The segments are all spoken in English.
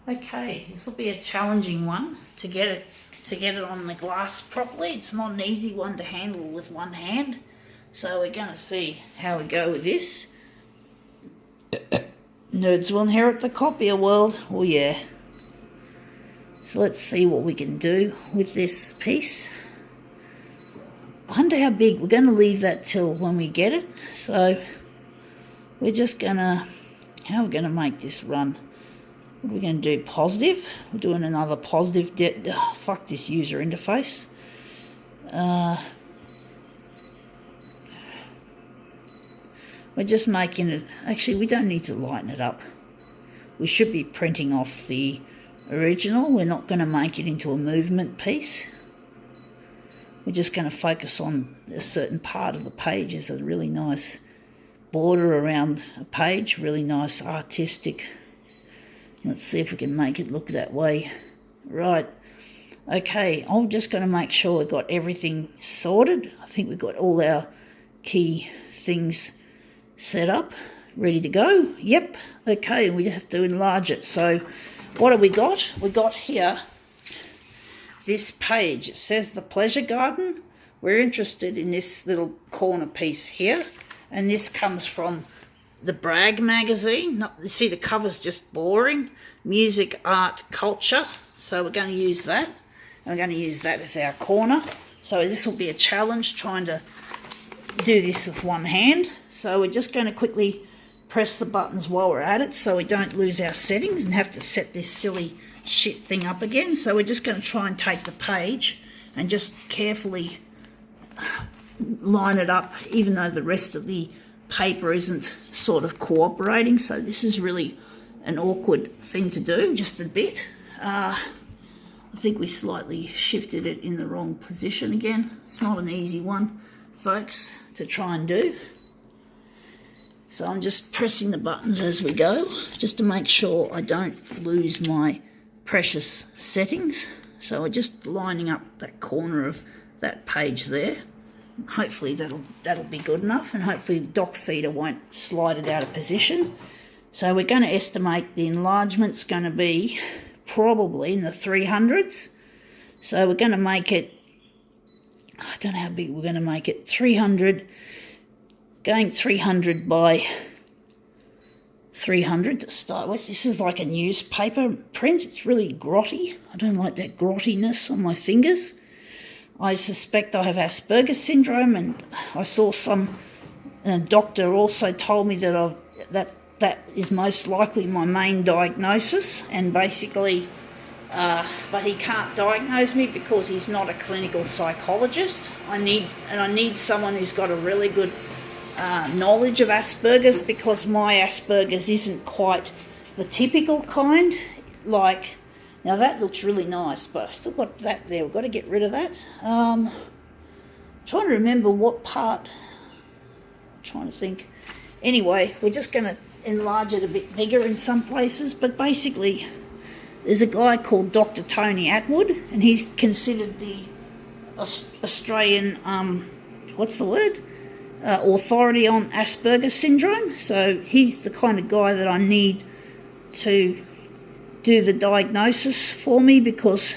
Okay, this will be a challenging one to get it on the glass properly. It's not an easy one to handle with one hand, so we're going to see how we go with this. Nerds will inherit the copier world. Oh yeah. So let's see what we can do with this piece. I wonder how big. We're going to leave that till when we get it. So we're just going to, how are we going to make this run? What are we going to do? Positive? We're doing another positive. Fuck this user interface. We're just making it. Actually, we don't need to lighten it up. We should be printing off the original. We're not going to make it into a movement piece. We're just going to focus on a certain part of the page. There's a really nice border around a page, really nice artistic. Let's see if we can make it look that way. Right. Okay, I'm just going to make sure we've got everything sorted. I think we've got all our key things set up, ready to go. Yep. Okay, we just have to enlarge it. So what have we got? We got here this page. It says the Pleasure Garden. We're interested in this little corner piece here. And this comes from the Brag magazine. See, the cover's just boring. Music, art, culture. So we're going to use that. And we're going to use that as our corner. So this will be a challenge trying to do this with one hand. So we're just going to quickly press the buttons while we're at it so we don't lose our settings and have to set this silly shit thing up again. So we're just going to try and take the page and just carefully line it up, even though the rest of the paper isn't sort of cooperating. So this is really an awkward thing to do, just a bit. I think we slightly shifted it in the wrong position again. It's not an easy one, folks, to try and do. So I'm just pressing the buttons as we go, just to make sure I don't lose my precious settings. So we're just lining up that corner of that page there. Hopefully that'll be good enough, and hopefully Doc Feeder won't slide it out of position. So we're going to estimate the enlargement's going to be probably in the 300s. So we're going to make it, I don't know how big we're going to make it, 300, going 300 by 300 to start with. This is like a newspaper print. It's really grotty. I don't like that grottiness on my fingers. I suspect I have Asperger's syndrome, and I saw some doctor also told me that that is most likely my main diagnosis, and basically, but he can't diagnose me because he's not a clinical psychologist. I need someone who's got a really good knowledge of Asperger's, because my Asperger's isn't quite the typical kind. Like, now that looks really nice, but I still got that there. We've got to get rid of that. Trying to remember what part. I'm trying to think. Anyway, we're just going to enlarge it a bit bigger in some places, but basically there's a guy called Dr. Tony Attwood, and he's considered the Australian, authority on Asperger's syndrome. So he's the kind of guy that I need to do the diagnosis for me, because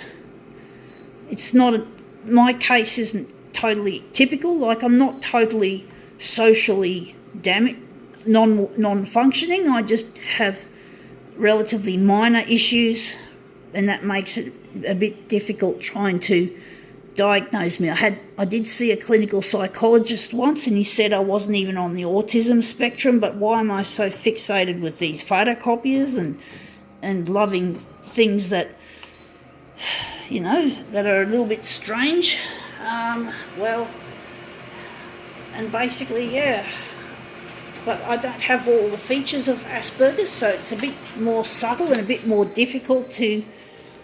it's not my case isn't totally typical. Like, I'm not totally socially non-functioning. I just have relatively minor issues, and that makes it a bit difficult trying to diagnose me. I did see a clinical psychologist once, and he said I wasn't even on the autism spectrum, but why am I so fixated with these photocopiers and loving things that, you know, that are a little bit strange? Well, and basically, yeah, but I don't have all the features of Asperger's, so it's a bit more subtle and a bit more difficult to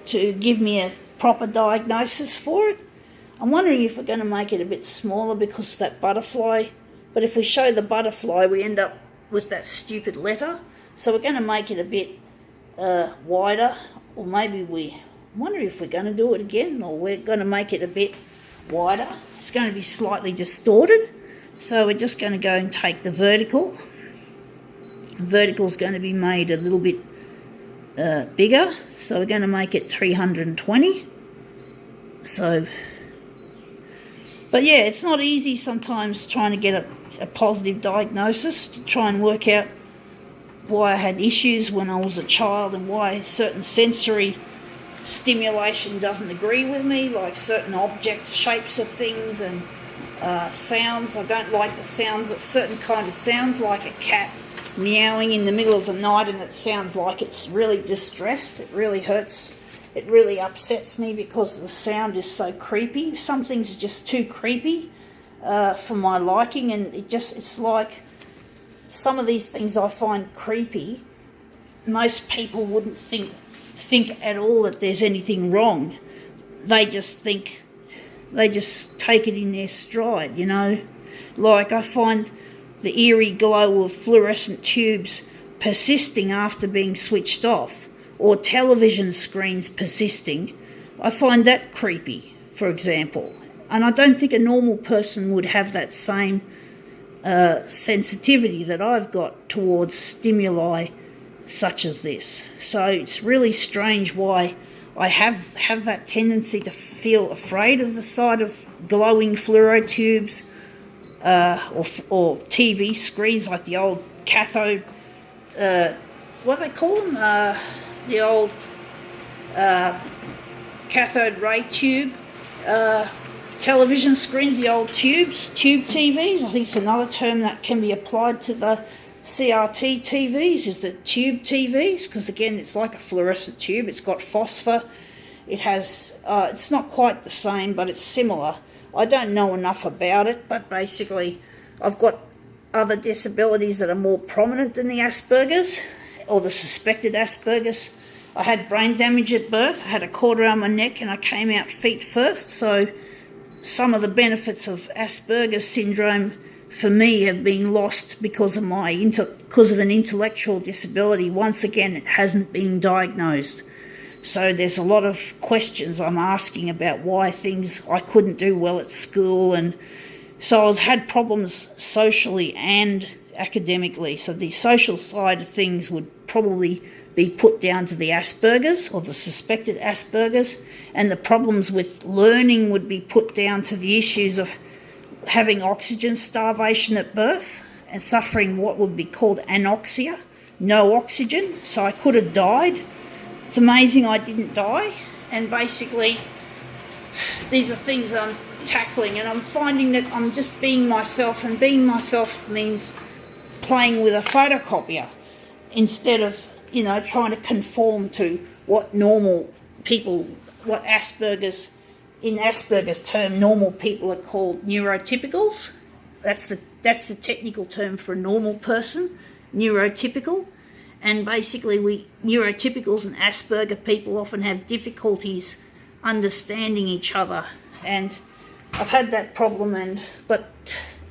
give me a proper diagnosis for it. I'm wondering if we're going to make it a bit smaller because of that butterfly, but if we show the butterfly, we end up with that stupid letter. So we're going to make it a bit wider, or maybe I wonder if we're going to do it again, or we're going to make it a bit wider. It's going to be slightly distorted So we're just going to go and take the vertical. Vertical is going to be made a little bit bigger, so we're going to make it 320. So, but yeah, it's not easy sometimes trying to get a positive diagnosis, to try and work out why I had issues when I was a child and why certain sensory stimulation doesn't agree with me, like certain objects, shapes of things, and sounds. I don't like the sounds, certain kind of sounds, like a cat meowing in the middle of the night and it sounds like it's really distressed. It really hurts. It really upsets me because the sound is so creepy. Some things are just too creepy for my liking, and it's like some of these things I find creepy. Most people wouldn't think at all that there's anything wrong. They just take it in their stride, you know. Like I find the eerie glow of fluorescent tubes persisting after being switched off, or television screens persisting. I find that creepy, for example. And I don't think a normal person would have that same sensitivity that I've got towards stimuli such as this. So it's really strange why I have that tendency to feel afraid of the sight of glowing fluoro tubes, or TV screens, like the old cathode, what do they call them? The old cathode ray tube television screens, the old tube TVs. I think it's another term that can be applied to the CRT TVs, is the tube TVs, because again, it's like a fluorescent tube. It's got phosphor. It has, it's not quite the same, but it's similar. I don't know enough about it, but basically I've got other disabilities that are more prominent than the Asperger's, or the suspected Asperger's. I had brain damage at birth. I had a cord around my neck and I came out feet first. So some of the benefits of Asperger's syndrome for me have been lost because of an intellectual disability. Once again, it hasn't been diagnosed. So there's a lot of questions I'm asking about why I couldn't do well at school, and so I had problems socially and academically. So the social side of things would probably be put down to the Asperger's, or the suspected Asperger's, and the problems with learning would be put down to the issues of having oxygen starvation at birth and suffering what would be called anoxia, no oxygen. So I could have died. It's amazing I didn't die. And basically, these are things that I'm tackling, and I'm finding that I'm just being myself, and being myself means playing with a photocopier instead of, you know, trying to conform to what normal people, what Asperger's, in Asperger's term, normal people are called neurotypicals. That's the technical term for a normal person, neurotypical. And basically, neurotypicals and Asperger people often have difficulties understanding each other. And I've had that problem, but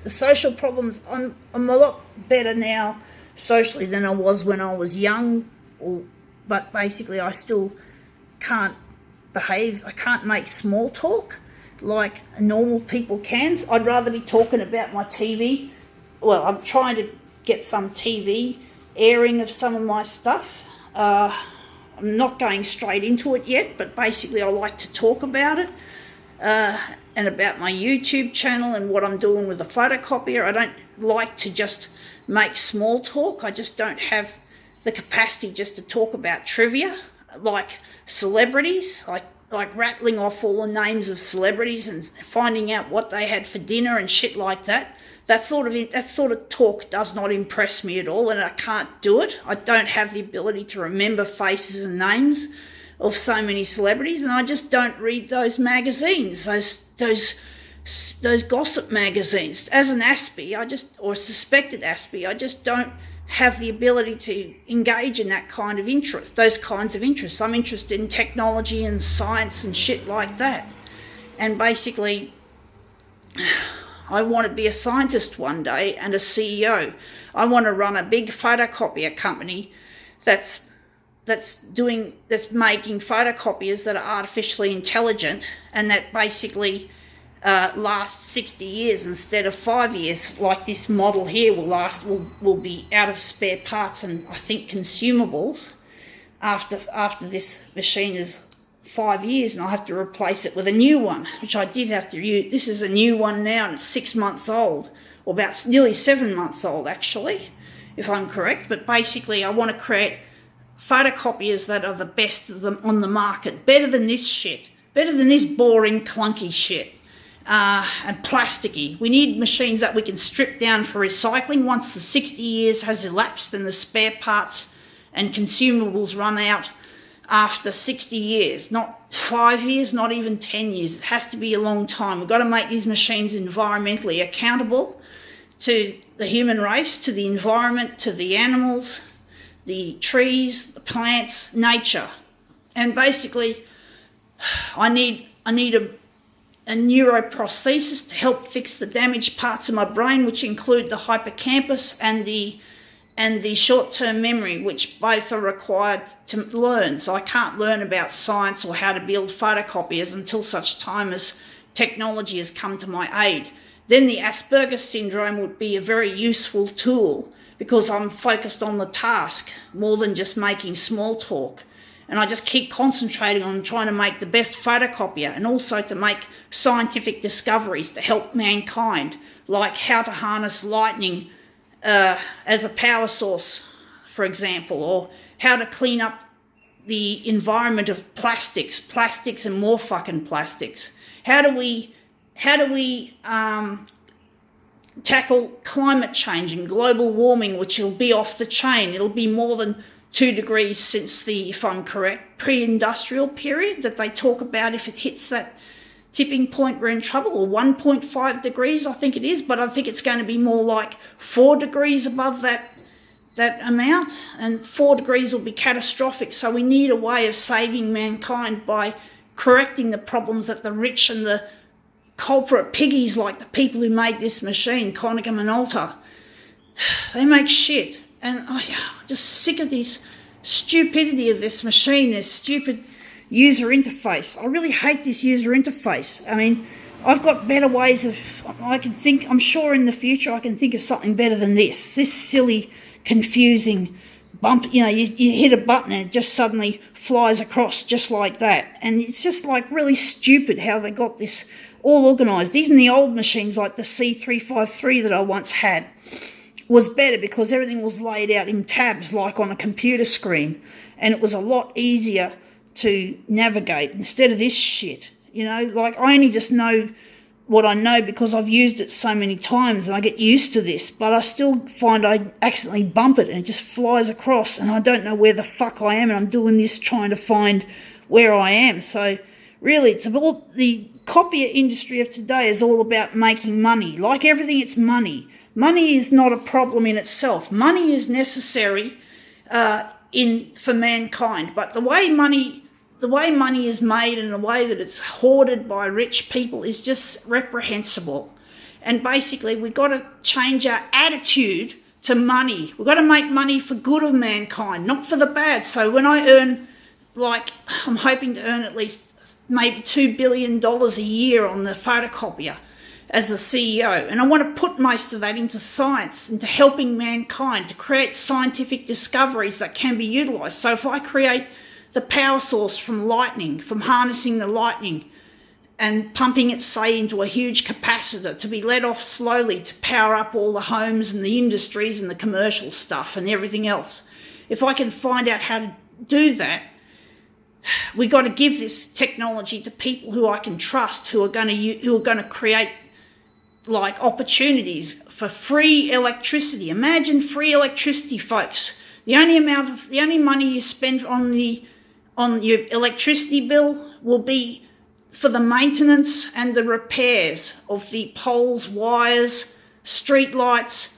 the social problems, I'm a lot better now socially than I was when I was young. But basically, I still can't behave. I can't make small talk like normal people can. I'd rather be talking about my TV. Well, I'm trying to get some TV airing of some of my stuff. I'm not going straight into it yet, but basically I like to talk about it, and about my YouTube channel and what I'm doing with the photocopier. I don't like to just make small talk. I just don't have the capacity just to talk about trivia like celebrities, like rattling off all the names of celebrities and finding out what they had for dinner and shit like that. That sort of talk does not impress me at all, and I can't do it. I don't have the ability to remember faces and names of so many celebrities, and I just don't read those magazines, those gossip magazines. As an Aspie, or suspected Aspie, I just don't have the ability to engage in that kind of interest, those kinds of interests. I'm interested in technology and science and shit like that. And basically, I want to be a scientist one day and a CEO. I want to run a big photocopier company that's making photocopiers that are artificially intelligent, and that basically last 60 years instead of 5 years, like this model here will be out of spare parts and I think consumables after this machine is 5 years, and I have to replace it with a new one, which I did have to use. This is a new one now, and it's 6 months old, or about nearly 7 months old actually, if I'm correct. But basically I want to create photocopiers that are the best of them on the market, better than this shit, better than this boring clunky shit. And plasticky. We need machines that we can strip down for recycling once the 60 years has elapsed and the spare parts and consumables run out after 60 years, not 5 years, not even 10 years. It has to be a long time. We've got to make these machines environmentally accountable to the human race, to the environment, to the animals, the trees, the plants, nature. And basically, I need a neuroprosthesis to help fix the damaged parts of my brain, which include the hippocampus and the short-term memory, which both are required to learn. So I can't learn about science or how to build photocopiers until such time as technology has come to my aid. Then the Asperger's syndrome would be a very useful tool because I'm focused on the task more than just making small talk. And I just keep concentrating on trying to make the best photocopier and also to make scientific discoveries to help mankind, like how to harness lightning as a power source, for example, or how to clean up the environment of plastics and more fucking plastics. How do we tackle climate change and global warming, which will be off the chain? It'll be more than 2 degrees since the, if I'm correct, pre-industrial period that they talk about. If it hits that tipping point, we're in trouble, or 1.5 degrees, I think it is, but I think it's going to be more like 4 degrees above that amount, and 4 degrees will be catastrophic. So we need a way of saving mankind by correcting the problems that the rich and the culprit piggies, like the people who made this machine, Konica Minolta, they make shit. And I'm just sick of this stupidity of this machine, this stupid user interface. I really hate this user interface. I mean, I've got better ways of, I'm sure in the future I can think of something better than this. This silly, confusing bump, you hit a button and it just suddenly flies across just like that. And it's just like really stupid how they got this all organised. Even the old machines like the C353 that I once had was better because everything was laid out in tabs like on a computer screen, and it was a lot easier to navigate instead of this shit. Like I only just know what I know because I've used it so many times and I get used to this, but I still find I accidentally bump it and it just flies across and I don't know where the fuck I am, and I'm doing this trying to find where I am. So really, it's about the copier industry of today is all about making money. Like everything, it's money. Money is not a problem in itself. Money is necessary for mankind, but the way money is made and the way that it's hoarded by rich people is just reprehensible. And basically, we've got to change our attitude to money. We've got to make money for good of mankind, not for the bad. So when I earn, I'm hoping to earn at least maybe $2 billion a year on the photocopier as a CEO, and I want to put most of that into science, into helping mankind to create scientific discoveries that can be utilised. So if I create the power source from lightning, from harnessing the lightning and pumping it, say, into a huge capacitor to be let off slowly to power up all the homes and the industries and the commercial stuff and everything else, if I can find out how to do that, we got to give this technology to people who I can trust, who are going to create opportunities for free electricity. Imagine free electricity, folks. The only money you spend on your electricity bill will be for the maintenance and the repairs of the poles, wires, street lights,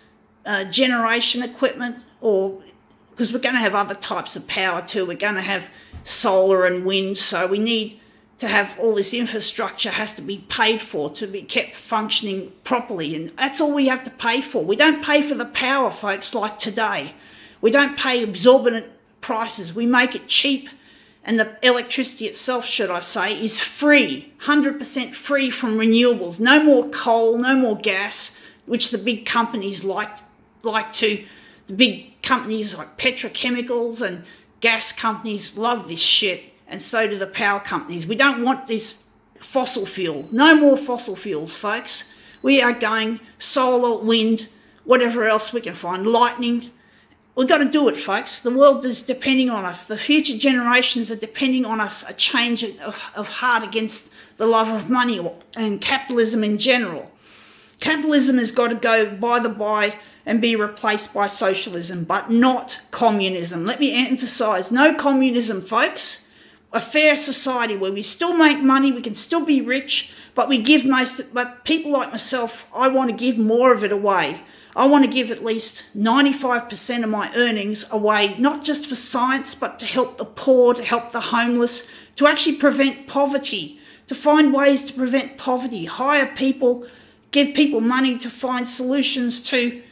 generation equipment, or because we're going to have other types of power too. We're going to have solar and wind, so we need to have all this infrastructure has to be paid for to be kept functioning properly, and that's all we have to pay for. We don't pay for the power, folks, like today. We don't pay exorbitant prices. We make it cheap and the electricity itself, should I say, is free, 100% free from renewables. No more coal, no more gas, which the big companies like to. The big companies like petrochemicals and gas companies love this shit, and so do the power companies. We don't want this fossil fuel. No more fossil fuels, folks. We are going solar, wind, whatever else we can find, lightning. We've got to do it, folks. The world is depending on us. The future generations are depending on us, a change of heart against the love of money and capitalism in general. Capitalism has got to go by and be replaced by socialism, but not communism. Let me emphasise, no communism, folks. A fair society where we still make money, we can still be rich, but but people like myself, I want to give more of it away. I want to give at least 95% of my earnings away, not just for science, but to help the poor, to help the homeless, to actually prevent poverty, to find ways to prevent poverty, hire people, give people money to find solutions to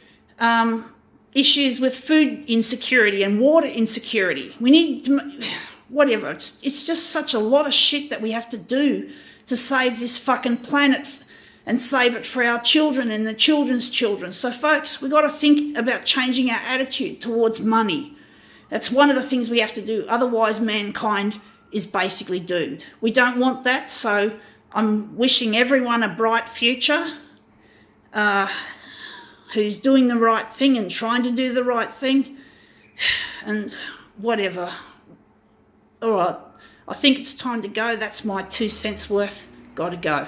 issues with food insecurity and water insecurity. We need to, whatever. It's just such a lot of shit that we have to do to save this fucking planet and save it for our children and the children's children. So, folks, we've got to think about changing our attitude towards money. That's one of the things we have to do. Otherwise, mankind is basically doomed. We don't want that, so I'm wishing everyone a bright future who's doing the right thing and trying to do the right thing and whatever. All right, I think it's time to go. That's my 2 cents worth. Got to go.